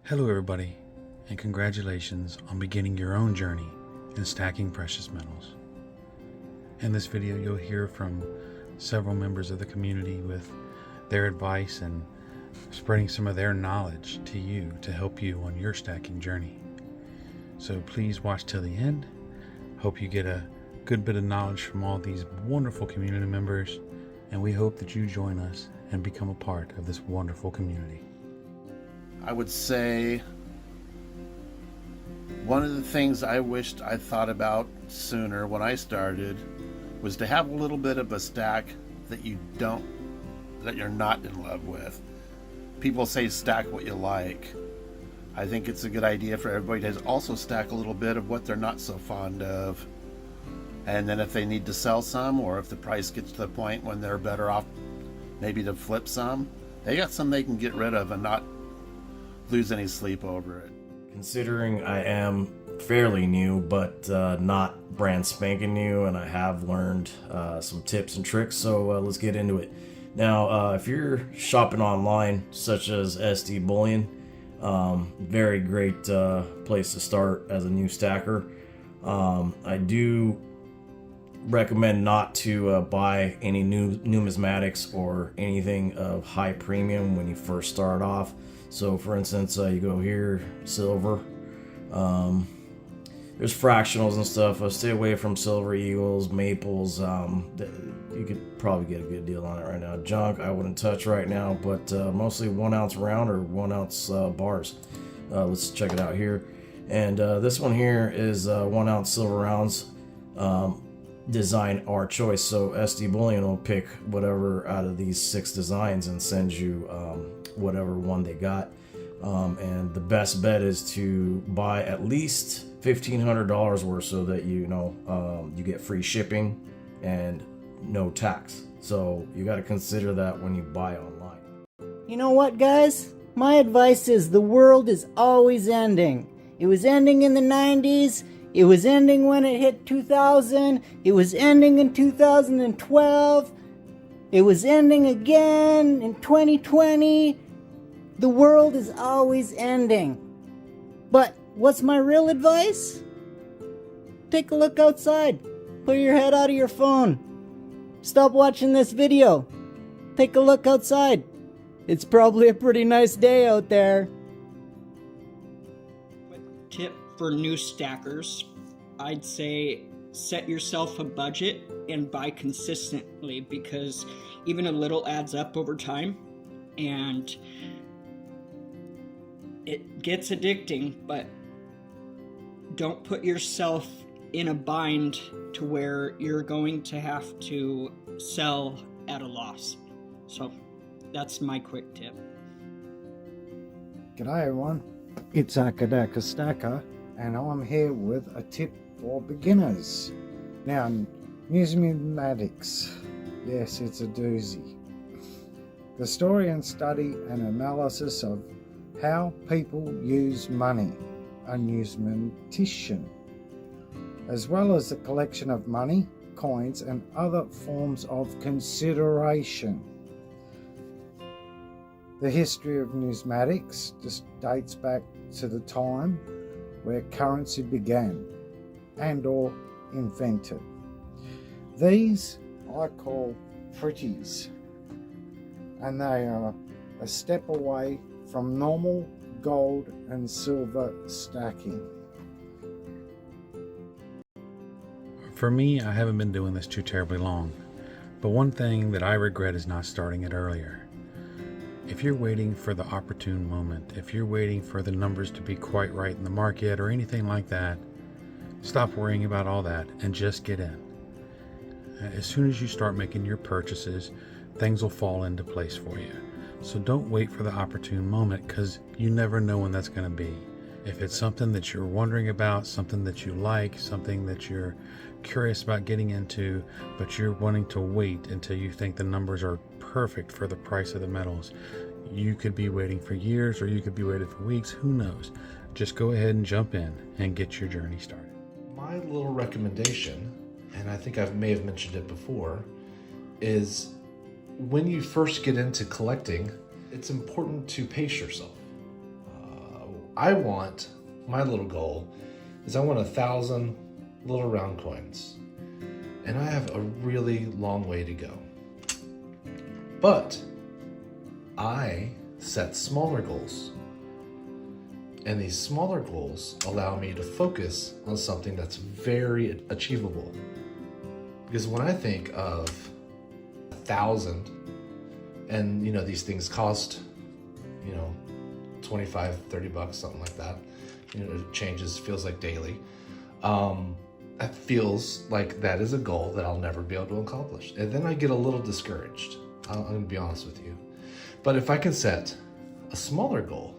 Hello everybody, and congratulations on beginning your own journey in stacking precious metals. In this video you'll hear from several members of the community with their advice and spreading some of their knowledge to you to help you on your stacking journey. So please watch till the end. Hope you get a good bit of knowledge from all these wonderful community members, and we hope that you join us and become a part of this wonderful community. I would say one of the things I wished I thought about sooner when I started was to have a little bit of a stack that you're not in love with. People say stack what you like. I think it's a good idea for everybody to also stack a little bit of what they're not so fond of. And then if they need to sell some, or if the price gets to the point when they're better off maybe to flip some, they got some they can get rid of and not lose any sleep over it. Considering I am fairly new, but not brand spanking new, and I have learned some tips and tricks, so let's get into it. Now, if you're shopping online, such as SD Bullion, very great place to start as a new stacker. I do recommend not to buy any new numismatics or anything of high premium when you first start off. So for instance, you go here, silver, there's fractionals and stuff. Stay away from silver eagles, maples. You could probably get a good deal on it right now. Junk I wouldn't touch right now, but mostly 1 ounce round or 1 ounce bars. Let's check it out here. And this one here is 1 ounce silver rounds. Design our choice, so SD Bullion will pick whatever out of these 6 designs and send you whatever one they got, and the best bet is to buy at least $1,500 worth, so that you get free shipping and no tax. So you got to consider that when you buy online. You know what, guys? My advice is the world is always ending. It was ending in the 90s. It was ending when it hit 2000. It was ending in 2012. It was ending again in 2020. The world is always ending. But what's my real advice? Take a look outside. Put your head out of your phone. Stop watching this video. Take a look outside. It's probably a pretty nice day out there. Tip for new stackers, I'd say set yourself a budget and buy consistently, because even a little adds up over time, and it gets addicting. But don't put yourself in a bind to where you're going to have to sell at a loss. So that's my quick tip. G'day everyone, it's Akadaka Stacker, and I'm here with a tip for beginners. Now, numismatics, yes, it's a doozy. The story and study and analysis of how people use money, a numismatician, as well as the collection of money, coins, and other forms of consideration. The history of numismatics just dates back to the time where currency began and or invented. These I call pretties, and they are a step away from normal gold and silver stacking. For me, I haven't been doing this too terribly long, but one thing that I regret is not starting it earlier. If you're waiting for the opportune moment, if you're waiting for the numbers to be quite right in the market or anything like that, stop worrying about all that and just get in. As soon as you start making your purchases, things will fall into place for you. So don't wait for the opportune moment, because you never know when that's going to be. If it's something that you're wondering about, something that you like, something that you're curious about getting into, but you're wanting to wait until you think the numbers are perfect for the price of the metals, you could be waiting for years, or you could be waiting for weeks, who knows. Just go ahead and jump in and get your journey started. My little recommendation, and I think I may have mentioned it before, is when you first get into collecting, it's important to pace yourself. my little goal is I want 1,000 little round coins. And I have a really long way to go. But I set smaller goals. And these smaller goals allow me to focus on something that's very achievable. Because when I think of 1,000, and these things cost, 25, 30 bucks, something like that. It changes, feels like daily. It feels like that is a goal that I'll never be able to accomplish. And then I get a little discouraged. I'm going to be honest with you. But if I can set a smaller goal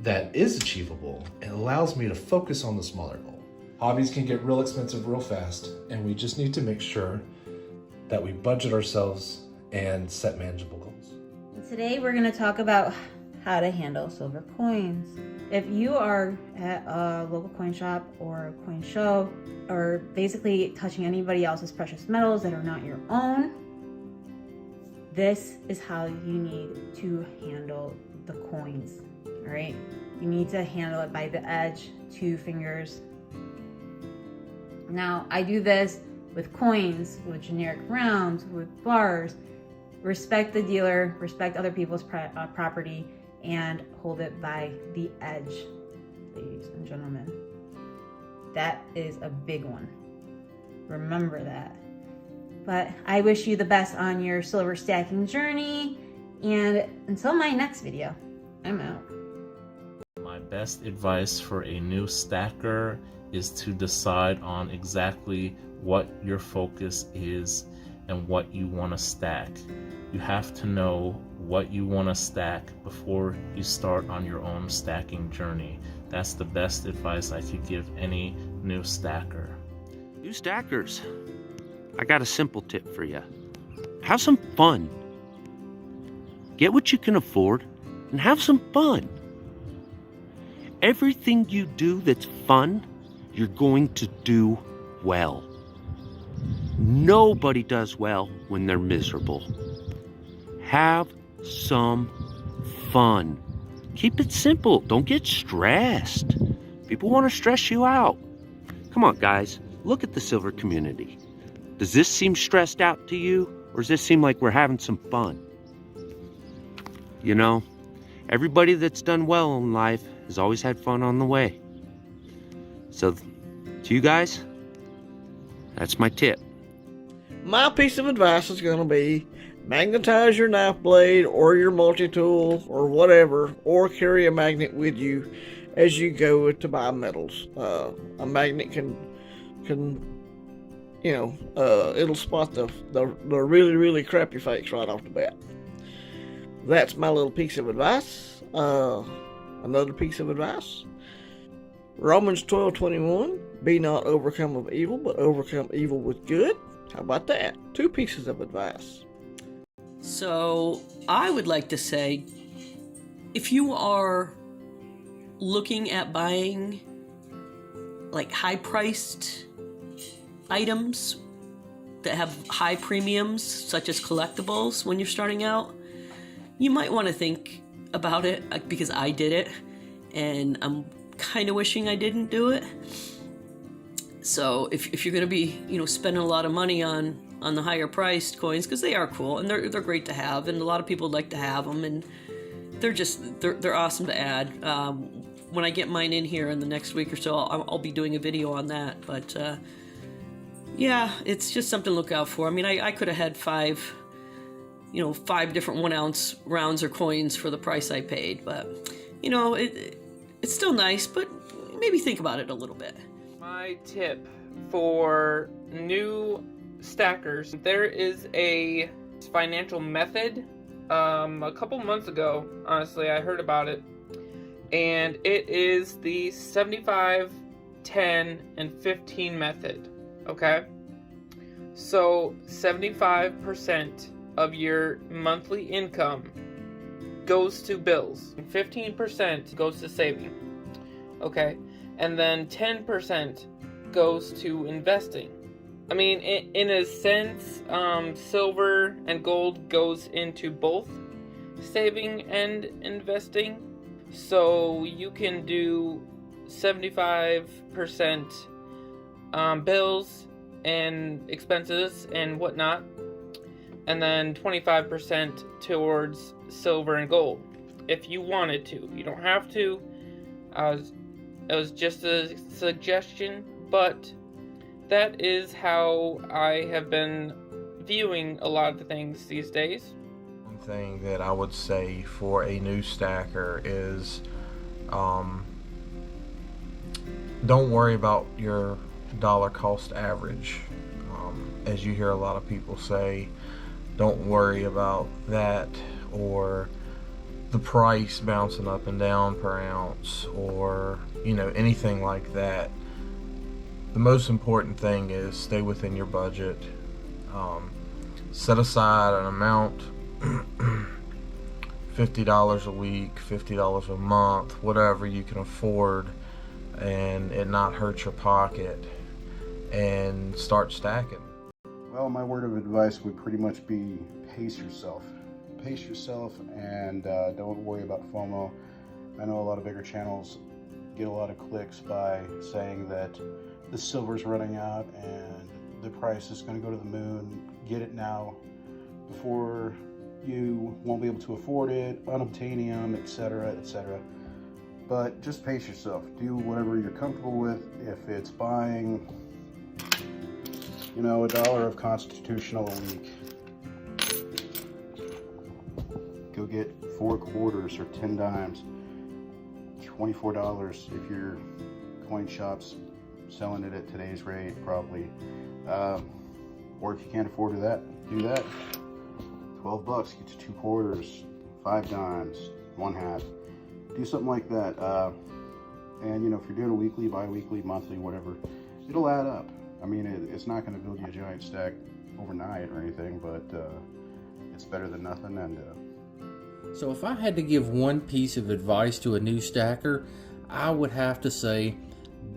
that is achievable, it allows me to focus on the smaller goal. Hobbies can get real expensive real fast, and we just need to make sure that we budget ourselves and set manageable goals. Today we're going to talk about how to handle silver coins. If you are at a local coin shop or a coin show, or basically touching anybody else's precious metals that are not your own, this is how you need to handle the coins, all right? You need to handle it by the edge, 2 fingers. Now, I do this with coins, with generic rounds, with bars. Respect the dealer, respect other people's property, and hold it by the edge, ladies and gentlemen. That is a big one. Remember that. But I wish you the best on your silver stacking journey, and until my next video, I'm out. My best advice for a new stacker is to decide on exactly what your focus is and what you want to stack. You have to know what you want to stack before you start on your own stacking journey. That's the best advice I could give any new stacker. New stackers, I got a simple tip for you. Have some fun. Get what you can afford and have some fun. Everything you do that's fun, you're going to do well. Nobody does well when they're miserable. Have some fun. Keep it simple. Don't get stressed. People want to stress you out. Come on, guys. Look at the silver community. Does this seem stressed out to you, or does this seem like we're having some fun? Everybody that's done well in life has always had fun on the way. So, to you guys, that's my tip. My piece of advice is going to be magnetize your knife blade or your multi-tool or whatever, or carry a magnet with you as you go to buy metals. A magnet can it'll spot the really, really crappy fakes right off the bat. That's my little piece of advice. Another piece of advice. Romans 12:21, be not overcome of evil, but overcome evil with good. How about that? 2 pieces of advice. So I would like to say, if you are looking at buying like high-priced items that have high premiums, such as collectibles, when you're starting out, you might want to think about it, because I did it, and I'm kind of wishing I didn't do it. So if you're going to be, spending a lot of money on the higher priced coins, because they are cool and they're great to have, and a lot of people like to have them, and they're awesome to add. When I get mine in here in the next week or so, I'll be doing a video on that. But yeah, it's just something to look out for. I mean, I could have had 5 different 1 ounce rounds or coins for the price I paid, but it's still nice, but maybe think about it a little bit. My tip for new stackers, there is a financial method. A couple months ago, honestly, I heard about it, and it is the 75, 10, and 15 method. Okay? So 75% of your monthly income goes to bills, and 15% goes to saving. Okay? And then 10% goes to investing. I mean, in a sense, silver and gold goes into both saving and investing. So you can do 75% bills and expenses and whatnot, and then 25% towards silver and gold if you wanted to. You don't have to. It was just a suggestion, but that is how I have been viewing a lot of the things these days. One thing that I would say for a new stacker is don't worry about your dollar cost average. As you hear a lot of people say, don't worry about that, or the price bouncing up and down per ounce, or anything like that. The most important thing is stay within your budget. Set aside an amount, $50 a week, $50 a month, whatever you can afford, and it not hurt your pocket, and start stacking. Well, my word of advice would pretty much be pace yourself. Pace yourself, and don't worry about FOMO. I know a lot of bigger channels get a lot of clicks by saying that the silver's running out and the price is going to go to the moon. Get it now before you won't be able to afford it, unobtainium, etc., etc. But just pace yourself. Do whatever you're comfortable with. If it's buying, $1 of constitutional a week, go get 4 quarters or 10 dimes. $24 if your coin shop's selling it at today's rate, probably. Or if you can't afford that, do that. $12 get you 2 quarters, 5 dimes, 1/2. Do something like that. And if you're doing a weekly, bi-weekly, monthly, whatever, it'll add up. I mean, it's not going to build you a giant stack overnight or anything, but it's better than nothing. And so if I had to give one piece of advice to a new stacker, I would have to say,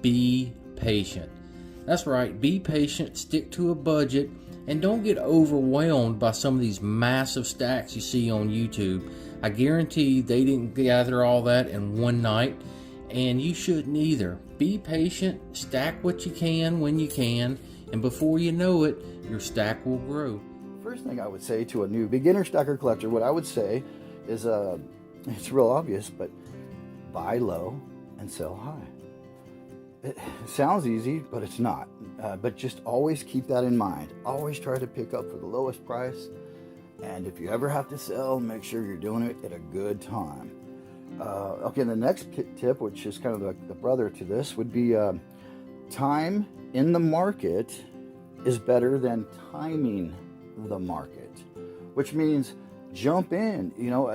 be patient. That's right, be patient, stick to a budget, and don't get overwhelmed by some of these massive stacks you see on YouTube. I guarantee they didn't gather all that in one night, and you shouldn't either. Be patient, stack what you can when you can, and before you know it, your stack will grow. First thing I would say to a new beginner stacker collector, what I would say is, it's real obvious, but buy low and sell high. It sounds easy, but it's not. But just always keep that in mind. Always try to pick up for the lowest price. And if you ever have to sell, make sure you're doing it at a good time. Okay, the next tip, which is kind of the brother to this, would be time in the market is better than timing the market, which means jump in.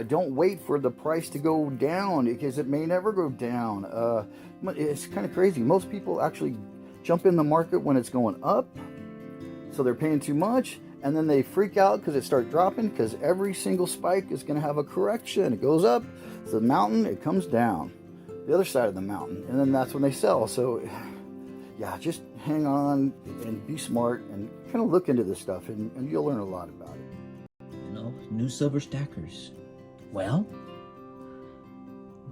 Don't wait for the price to go down, because it may never go down. It's kind of crazy. Most people actually jump in the market when it's going up, so they're paying too much, and then they freak out because it starts dropping, because every single spike is going to have a correction. It goes up, it's the mountain, it comes down the other side of the mountain, and then that's when they sell. So yeah, just hang on and be smart and kind of look into this stuff, and you'll learn a lot about it. New silver stackers. Well,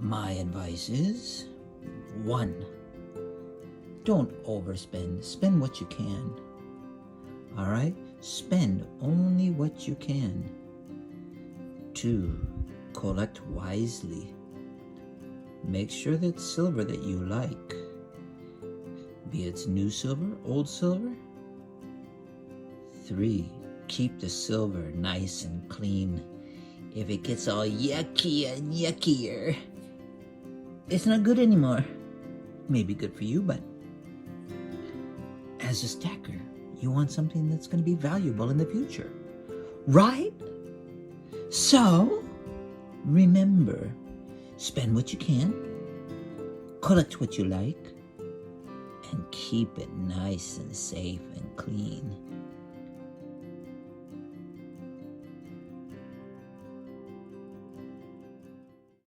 my advice is 1. Don't overspend. Spend what you can. Alright? Spend only what you can. 2. Collect wisely. Make sure that silver that you like, be it new silver, old silver. 3. Keep the silver nice and clean. If it gets all yucky and yuckier, it's not good anymore. Maybe good for you, but as a stacker, you want something that's going to be valuable in the future, right? So, remember, spend what you can, collect what you like, and keep it nice and safe and clean.